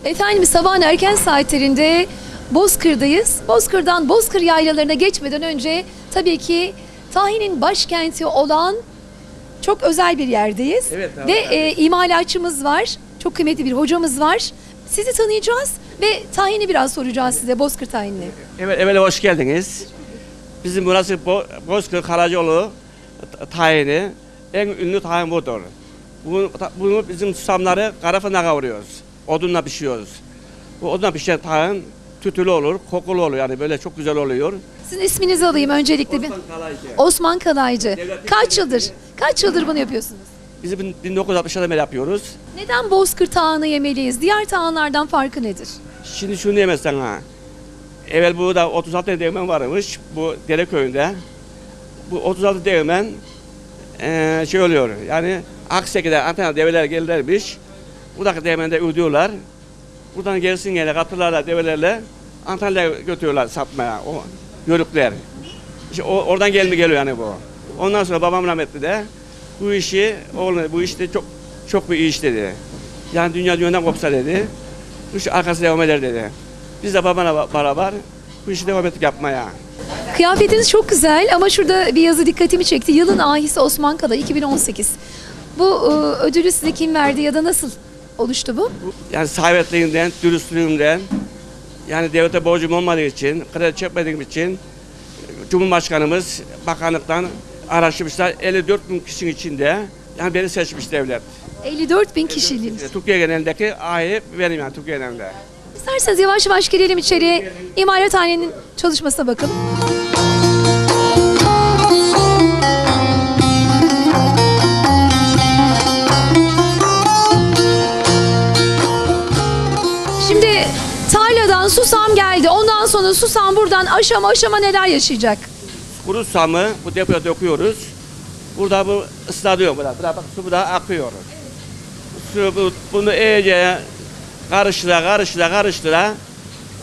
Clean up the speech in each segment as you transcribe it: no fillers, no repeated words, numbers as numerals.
Efendim sabahın erken saatlerinde Bozkır'dayız. Bozkır'dan Bozkır yaylalarına geçmeden önce tabii ki Tahin'in başkenti olan çok özel bir yerdeyiz. Evet, ve imalatçımız var. Çok kıymetli bir hocamız var. Sizi tanıyacağız ve Tahin'i biraz soracağız size, Bozkır Tahin'i. Evet, evvela hoş geldiniz. Bizim burası Bozkır Karacaoğlu Tahin'i. En ünlü tahin budur. Bunu bizim susamları kara fırına kavuruyoruz. Odunla pişiyoruz. Bu odunla pişen tahin tütülü olur, kokulu olur, yani böyle çok güzel oluyor. Sizin isminizi alayım öncelikle. Osman Kalaycı. Osman Kalaycı. Kaç yıldır bunu yapıyorsunuz? Biz 1960'larda beri yapıyoruz. Neden Bozkır tağını yemeliyiz? Diğer tağınlardan farkı nedir? Şimdi şunu diyemezsen ha. Evvel burada 36 tane değirmen varmış bu Dereköy'ünde. Bu 36 değirmen şey oluyor, yani Akseki'de Antalya develer gelirlermiş. Buradaki değirmende ödüyorlar. Buradan gelsin gene katırlarla, develerle Antalya'ya götürüyorlar satmaya o yörükler. İşte oradan geliyor yani bu. Ondan sonra babam rahmetli de bu işi, oğlum bu işte çok bir iyi iş dedi. Yani dünyadan kopsa dedi. Bu iş arkası devam eder dedi. Biz de babamla beraber bu işi devam ettik yapmaya. Kıyafetiniz çok güzel ama şurada bir yazı dikkatimi çekti. Yılın ahisi Osman Kalay 2018. Bu ödülü size kim verdi ya da nasıl oluştu bu? Yani sahipliğimden, dürüstlüğümden, yani devlete borcum olmadığı için, kredi çekmediğim için Cumhurbaşkanımız bakanlıktan araştırmışlar. 54 bin kişinin içinde yani beni seçmiş devlet. 54 bin kişiliğin. Türkiye genelindeki ahi benim, yani Türkiye genelinde. İsterseniz yavaş yavaş girelim içeri. İmalathanenin çalışmasına bakalım. Şimdi tarladan susam geldi. Ondan sonra susam buradan aşama neler yaşayacak? Kuru susamı bu depoya döküyoruz. Burada bu ıslanıyor. Burada bak, su burada akıyor. Bunu iyice karıştıra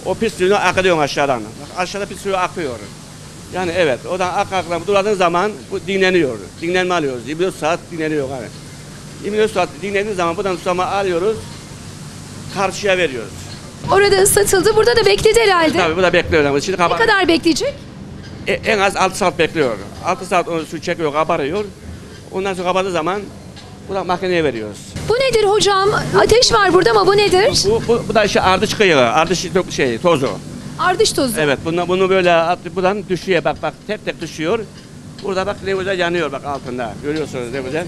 o pis suyunu akıtıyor aşağıdan. Bak, aşağıda pis suyu akıyor. Yani evet, oradan akmakla duradığın zaman bu dinleniyor. Dinlenme alıyoruz. 24 saat dinleniyor yani. 24 saat dinlendiği zaman buradan susamı alıyoruz. Karşıya veriyoruz. Orada ıslatıldı. Burada da bekledi herhalde. Tabii burada bekliyor. Şimdi Ne kadar bekleyecek? En az 6 saat bekliyor. 6 saat onu su çekiyor, kabarıyor. Ondan sonra kabardığı zaman buradan makineye veriyoruz. Bu nedir hocam? Ateş var burada ama bu nedir? Bu da işte ardıç kıyığı, ardıç tozu. Ardış tozu. Evet, bunu böyle buradan düşüyor, bak tek düşüyor. Burada bak ne güzel yanıyor bak altında. Görüyorsunuz ne güzel.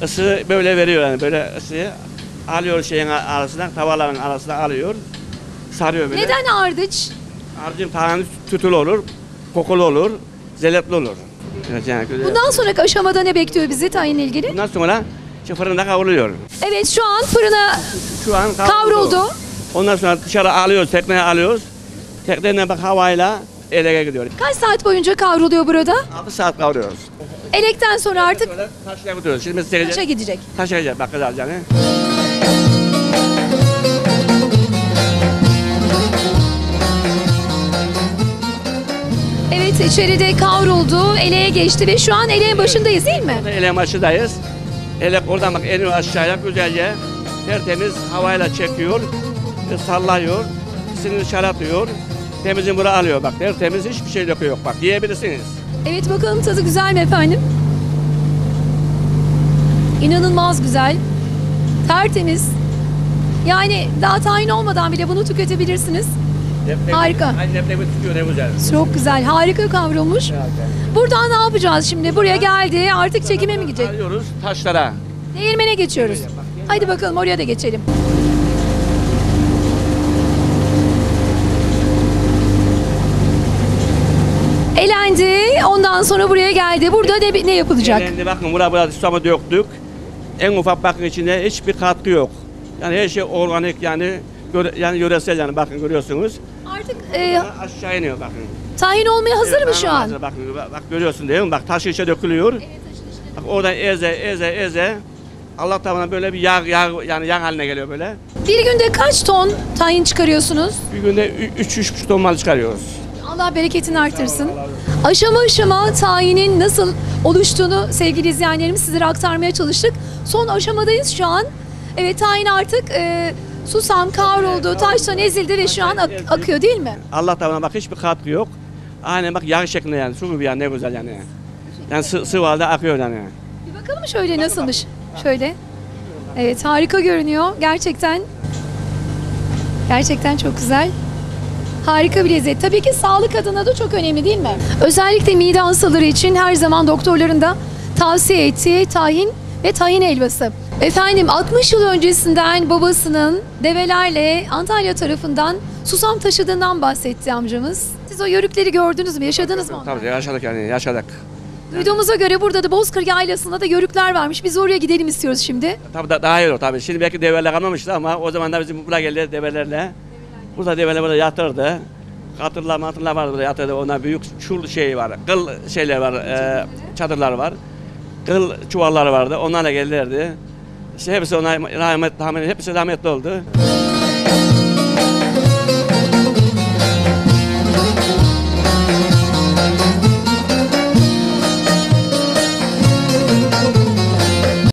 Isı böyle veriyor, yani böyle ısıyı alıyor şeyin arasından, tavaların arasından alıyor. Sarıyor böyle. Neden ardıç? Ardıcın tane tütülü olur, kokulu olur, zeletli olur. Evet, yani Bundan sonraki aşamada ne bekliyor bizi tayinle ilgili? bundan sonra fırında kavruluyor. Evet, şu an fırına Şu an kavruldu. Ondan sonra dışarı alıyoruz, tekneye alıyoruz. Tekneden bak havayla elege gidiyor. Kaç saat boyunca kavruluyor burada? 6 saat kavuruyoruz. Elekten sonra artık Sonra taşla götürüyoruz. Şimdi biz taşa gidecek. taşa gidecek bak güzel yani. Evet, içeride kavruldu, eleğe geçti ve şu an eleğin başındayız değil mi? Eleğin başındayız. Elek oradan bak iniyor aşağıya güzelce. Tertemiz havayla çekiyor, sallıyor, ikisini dışarı atıyor. Temizini buraya alıyor bak, tertemiz, hiçbir şey yok bak, yiyebilirsiniz. Evet, bakalım tadı güzel mi efendim? İnanılmaz güzel. Tertemiz. Yani daha tayin olmadan bile bunu tüketebilirsiniz. Harika. Aynı leblebi tutuyor, ne güzel. Çok güzel, harika kavrulmuş. Buradan ne yapacağız şimdi? Buraya geldi, artık çekime mi gidecek? Alıyoruz taşlara. Değirmene geçiyoruz. Hadi bakalım oraya da geçelim. Elendi, ondan sonra buraya geldi. Burada ne yapılacak? Şimdi bakın burada susamı döktük. En ufak bakın içinde hiçbir katkı yok. Yani her şey organik, yani yöresel, yani bakın görüyorsunuz. Artık Aşağı iniyor bakın. tahin olmaya hazır mı şu an? Hazır, bak görüyorsun değil mi? Bak taşı içe dökülüyor. Bak oradan eze. Allah tarafından böyle bir yağ haline geliyor böyle. Bir günde kaç ton tahin çıkarıyorsunuz? Bir günde 3,5 ton mal çıkarıyoruz. Allah bereketini artırsın. Aşama aşama tayinin nasıl oluştuğunu sevgili izleyenlerimiz sizlere aktarmaya çalıştık. Son aşamadayız şu an. Evet, tayin artık susam kavruldu, taştan ezildi ve şu an akıyor değil mi? Allah tarafından bak hiçbir katkı yok. Aynen bak yağ şeklinde yani. Su gibi yani ne güzel yani. Yani sıvı halde akıyor yani. Bir bakalım şöyle nasılmış. Şöyle. Evet, harika görünüyor. Gerçekten çok güzel. Harika bir lezzet. Tabii ki sağlık adına da çok önemli değil mi? Özellikle mide hastaları için her zaman doktorların da tavsiye ettiği tahin ve tahin helvası. Efendim 60 yıl öncesinden babasının develerle Antalya tarafından susam taşıdığından bahsetti amcamız. Siz o yörükleri gördünüz mü? Yaşadınız mı onları? Tabii yaşadık yani yaşadık. Duyduğumuza göre burada da Bozkır Yaylası'nda da yörükler varmış. Biz oraya gidelim istiyoruz şimdi. Tabii daha iyi olur tabii. Şimdi belki develer kalmamıştı ama o zaman da bizim buraya geldi develerle. Burada develer burada yatırdı. Katırlar vardı burada yatırdı. Onlar büyük çul şey var. Kıl şeyler var. Çadırlar var. Kıl çuvalları vardı. Onlarla gelirlerdi. İşte hepsi ona hepsi rahmetli oldu.